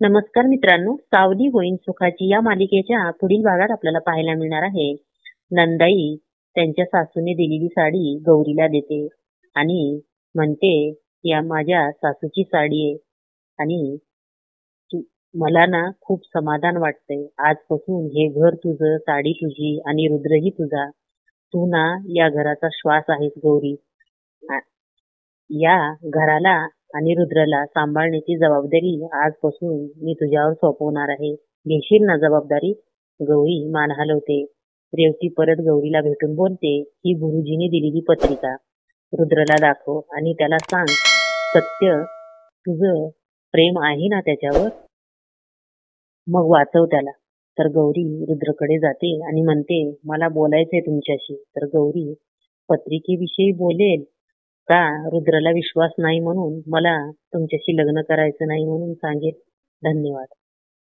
नमस्कार मित्रांनो, सावली होईन सुखाची या मालिकेच्या पुढील भागात आपल्याला पाहायला मिळणार आहे. नंदाई त्यांच्या सासूने दिलेली साडी गौरीला देते आणि म्हणते, या माझ्या सासूची साडी आहे आणि मला ना खूप समाधान वाटतंय. आजपासून हे घर तुझं, साडी तुझी आणि रुद्रही तुझा. तू ना या घराचा श्वास आहेस गौरी. या घराला आणि रुद्रला सांभाळण्याची जबाबदारी आजपासून मी तुझ्यावर सोपवणार आहे. घेशील ना जबाबदारी? गौरी मान हलवते. रेवती परत गौरीला भेटून बोलते, ही गुरुजीने दिलेली पत्रिका रुद्रला दाखव आणि त्याला सांग, सत्य तुझं प्रेम आहे ना त्याच्यावर, मग वाचव त्याला. तर गौरी रुद्रकडे जाते आणि म्हणते, मला बोलायचंय तुमच्याशी. तर गौरी पत्रिकेविषयी बोलेल का रुद्रला विश्वास नाही म्हणून, मला तुमच्याशी लग्न करायचं नाही म्हणून सांगेल. धन्यवाद.